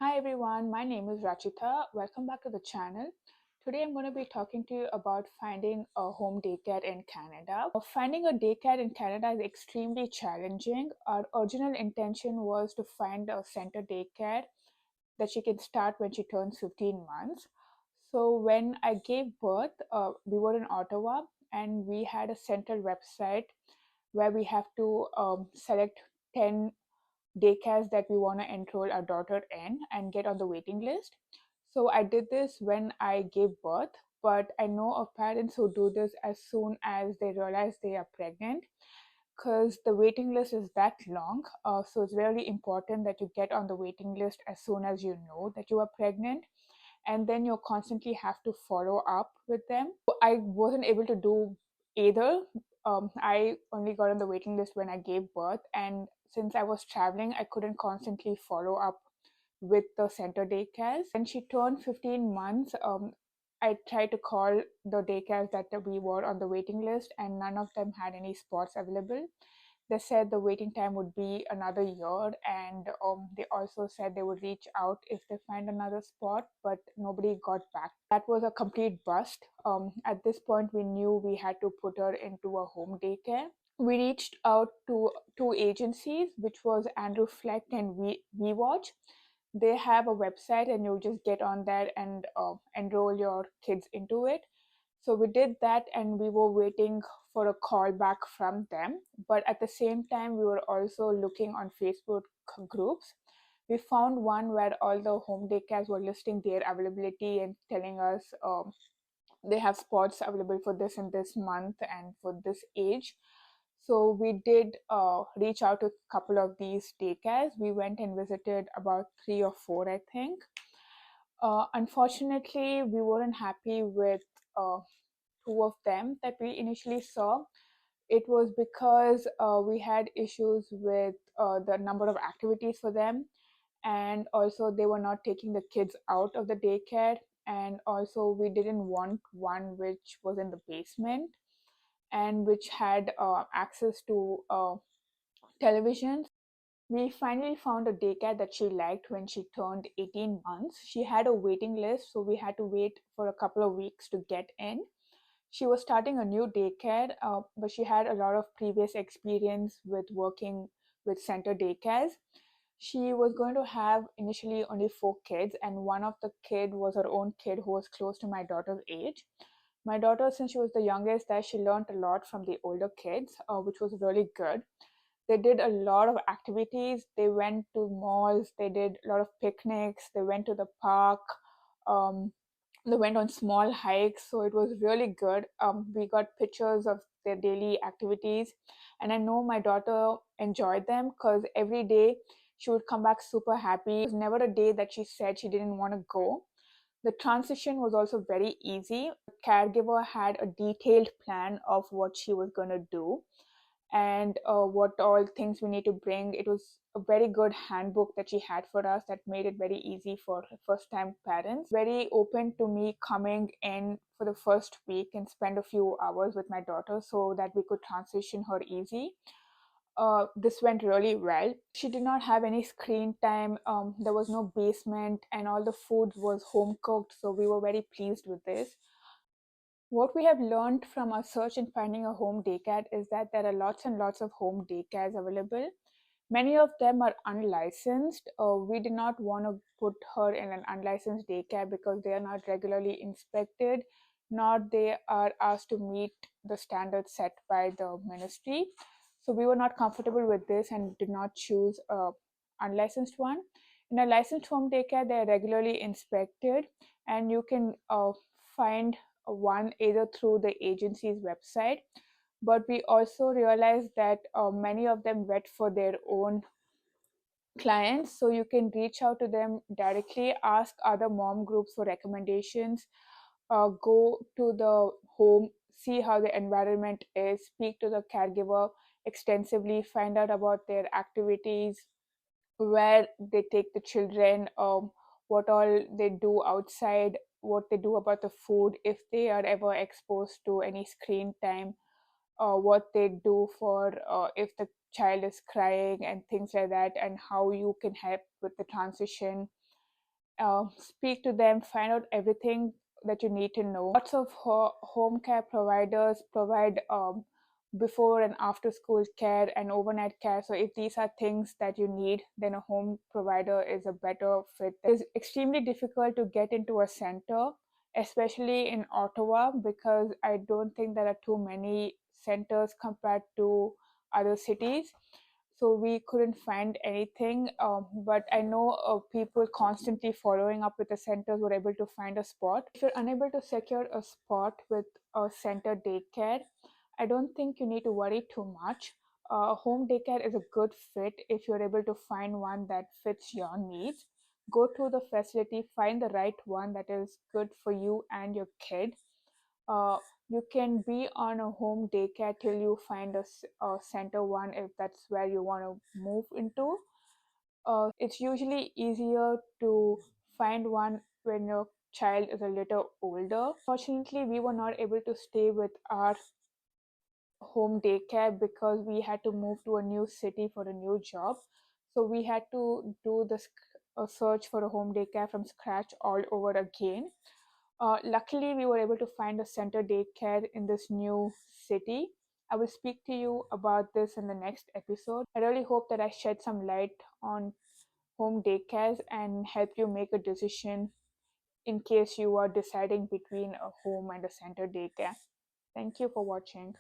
Hi everyone, my name is Rachita. Welcome back to the channel. Today I'm going to be talking to you about finding a home daycare in Canada. Finding a daycare in Canada is extremely challenging. Our original intention was to find a center daycare that she can start when she turns 15 months. So when I gave birth, we were in Ottawa and we had a central website where we have to select 10 daycares that we want to enroll our daughter in and get on the waiting list. So I did this when I gave birth, but I know of parents who do this as soon as they realize they are pregnant because the waiting list is that long. So it's really important that you get on the waiting list as soon as you know that you are pregnant, and then you constantly have to follow up with them. I wasn't able to do either. I only got on the waiting list when I gave birth, and since I was traveling, I couldn't constantly follow up with the center daycares. When she turned 15 months, I tried to call the daycares that we were on the waiting list, and none of them had any spots available. They said the waiting time would be another year, and they also said they would reach out if they find another spot, but nobody got back. That was a complete bust. At this point, we knew we had to put her into a home daycare. We reached out to two agencies, which was Andrew Fleck and We Watch. They have a website, and you just get on there and enroll your kids into it. So we did that, and we were waiting for a call back from them. But at the same time, we were also looking on Facebook groups. We found one where all the home daycares were listing their availability and telling us they have spots available for this in this month and for this age. So we did reach out to a couple of these daycares. We went and visited about three or four, I think. Unfortunately, we weren't happy with two of them that we initially saw. It was because we had issues with the number of activities for them, and also they were not taking the kids out of the daycare. And also, we didn't want one which was in the basement and which had access to televisions. We finally found a daycare that she liked when she turned 18 months. She had a waiting list, so we had to wait for a couple of weeks to get in. She was starting a new daycare, but she had a lot of previous experience with working with center daycares. She was going to have initially only four kids, and one of the kid was her own kid who was close to my daughter's age. My daughter, since she was the youngest, that she learned a lot from the older kids, which was really good. They did a lot of activities. They went to malls, they did a lot of picnics, they went to the park, um, they went on small hikes. So it was really good. We got pictures of their daily activities, and I know my daughter enjoyed them because every day she would come back super happy. It was never a day that she said she didn't want to go. The transition was also very easy. The caregiver had a detailed plan of what she was going to do and what all things we need to bring. It was a very good handbook that she had for us that made it very easy for first time parents. Very open to me coming in for the first week and spend a few hours with my daughter so that we could transition her easy. This went really well. She did not have any screen time. There was no basement, and all the food was home cooked. So we were very pleased with this. What we have learned from our search in finding a home daycare is that there are lots and lots of home daycares available. Many of them are unlicensed. We did not want to put her in an unlicensed daycare because they are not regularly inspected, nor they are asked to meet the standards set by the ministry. So we were not comfortable with this and did not choose a unlicensed one. In a licensed home daycare, they are regularly inspected, and you can find one either through the agency's website, but we also realized that many of them vet for their own clients, so you can reach out to them directly, ask other mom groups for recommendations, go to the home, see how the environment is, speak to the caregiver extensively, find out about their activities, where they take the children, what all they do outside, what they do about the food, if they are ever exposed to any screen time, what they do for if the child is crying and things like that, and how you can help with the transition. speak to them, find out everything that you need to know. Lots of home care providers provide before and after school care and overnight care. So if these are things that you need, then a home provider is a better fit. It's extremely difficult to get into a center, especially in Ottawa, because I don't think there are too many centers compared to other cities. So we couldn't find anything, but I know people constantly following up with the centers were able to find a spot. If you're unable to secure a spot with a center daycare, I don't think you need to worry too much. Home daycare is a good fit if you're able to find one that fits your needs. Go to the facility, find the right one that is good for you and your kid. uh, you can be on a home daycare till you find a center one if that's where you want to move into. It's usually easier to find one when your child is a little older. Fortunately, we were not able to stay with our home daycare because we had to move to a new city for a new job. So we had to do this a search for a home daycare from scratch all over again. Luckily, we were able to find a center daycare in this new city. I will speak to you about this in the next episode. I really hope that I shed some light on home daycares and help you make a decision in case you are deciding between a home and a center daycare. Thank you for watching.